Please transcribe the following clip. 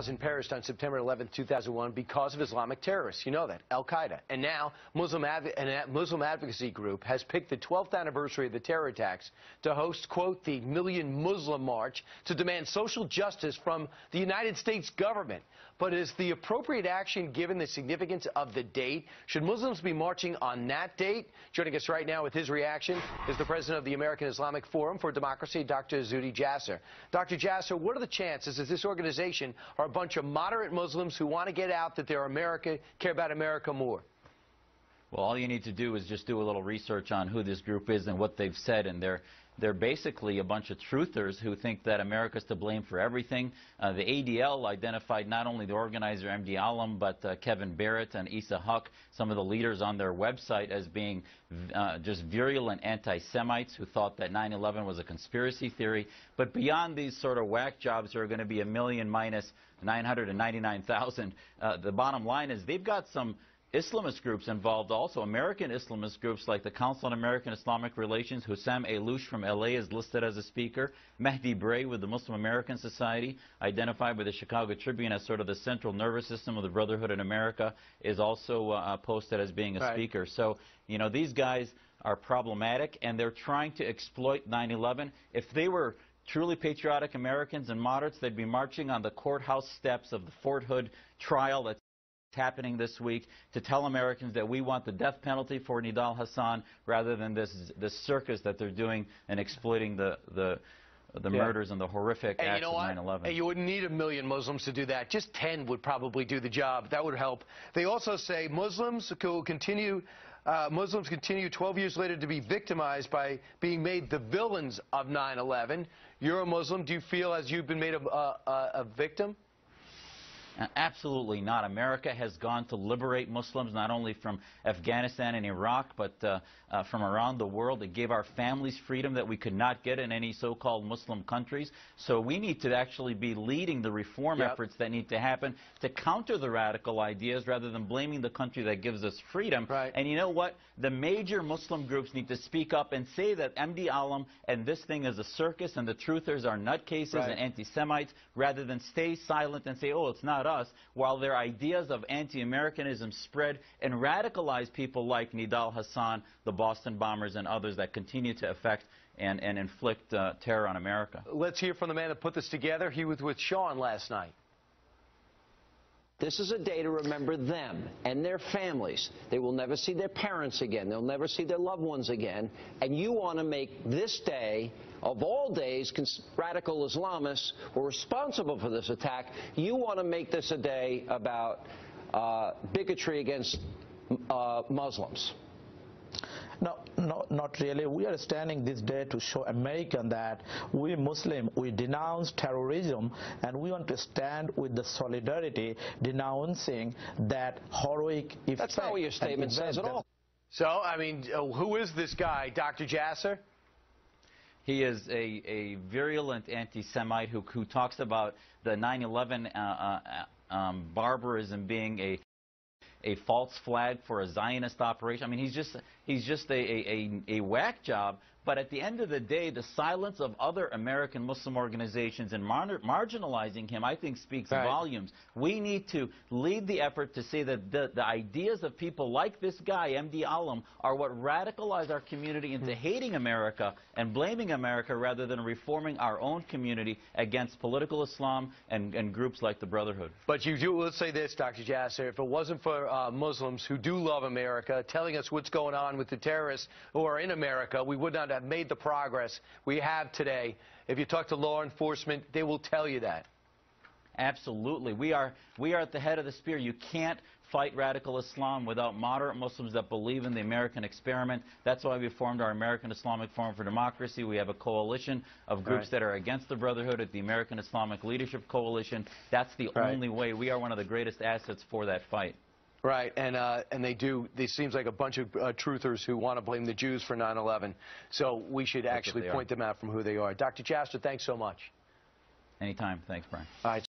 2,000 perished on September 11, 2001 because of Islamic terrorists. You know that, Al-Qaeda. And now, Muslim advocacy group has picked the 12th anniversary of the terror attacks to host, quote, the Million Muslim March to demand social justice from the United States government. But is the appropriate action given the significance of the date? Should Muslims be marching on that date? Joining us right now with his reaction is the president of the American Islamic Forum for Democracy, Dr. Zuhdi Jasser. Dr. Jasser, what are the chances that this organization are a bunch of moderate Muslims who want to get out that they're America, care about America more? Well, all you need to do is just do a little research on who this group is and what they've said, and they're basically a bunch of truthers who think that America's to blame for everything. The ADL identified not only the organizer Rabbi Alam, but Kevin Barrett and Issa Huck, some of the leaders on their website, as being just virulent anti-Semites who thought that 9/11 was a conspiracy theory. But beyond these sort of whack jobs who are going to be 1 million minus 999,000, the bottom line is they've got some Islamist groups involved also, American Islamist groups like the Council on American Islamic Relations. Hussam Elouche from LA is listed as a speaker. Mehdi Bray with the Muslim American Society, identified by the Chicago Tribune as sort of the central nervous system of the Brotherhood in America, is also posted as being a speaker. So, you know, these guys are problematic, and they're trying to exploit 9/11. If they were truly patriotic Americans and moderates, they'd be marching on the courthouse steps of the Fort Hood trial that's happening this week to tell Americans that we want the death penalty for Nidal Hasan rather than this circus that they're doing and exploiting the murders and the horrific acts of 9/11. And you wouldn't need 1 million Muslims to do that. Just 10 would probably do the job. That would help. They also say Muslims continue 12 years later to be victimized by being made the villains of 9/11. You're a Muslim. Do you feel as you've been made a victim? Absolutely not. America has gone to liberate Muslims not only from Afghanistan and Iraq, but from around the world. It gave our families freedom that we could not get in any so-called Muslim countries. So we need to actually be leading the reform efforts that need to happen to counter the radical ideas rather than blaming the country that gives us freedom. And you know what? The major Muslim groups need to speak up and say that Rabbi Alam and this thing is a circus and the truthers are nutcases and anti-Semites, rather than stay silent and say, oh, it's not us, while their ideas of anti-Americanism spread and radicalize people like Nidal Hasan, the Boston bombers, and others that continue to affect and inflict terror on America. Let's hear from the man that put this together. He was with Sean last night. This is a day to remember them and their families. They will never see their parents again. They'll never see their loved ones again. And you want to make this day, of all days, radical Islamists who are responsible for this attack, you want to make this a day about bigotry against Muslims. No, not really. We are standing this day to show Americans that we Muslims, we denounce terrorism, and we want to stand with the solidarity denouncing that heroic effect. That's not what your statement says at all. So, I mean, who is this guy, Dr. Jasser? He is a virulent anti-Semite who talks about the 9/11 barbarism being a false flag for a Zionist operation. I mean, he's just a whack job. But at the end of the day, the silence of other American Muslim organizations and marginalizing him, I think, speaks volumes. We need to lead the effort to say that the ideas of people like this guy, Rabbi Alam, are what radicalize our community into hating America and blaming America rather than reforming our own community against political Islam and groups like the Brotherhood. But you do, let's say this, Dr. Jasser, if it wasn't for Muslims who do love America telling us what's going on with the terrorists who are in America, we would not have made the progress we have today. If you talk to law enforcement, they will tell you that. Absolutely. We are at the head of the spear. You can't fight radical Islam without moderate Muslims that believe in the American experiment. That's why we formed our American Islamic Forum for Democracy. We have a coalition of groups that are against the Brotherhood at the American Islamic Leadership Coalition. That's the only way. We are one of the greatest assets for that fight. Right, and they seems like a bunch of truthers who want to blame the Jews for 9/11. So we should actually point them out from who they are. Dr. Jasser, thanks so much. Anytime. Thanks, Brian. All right.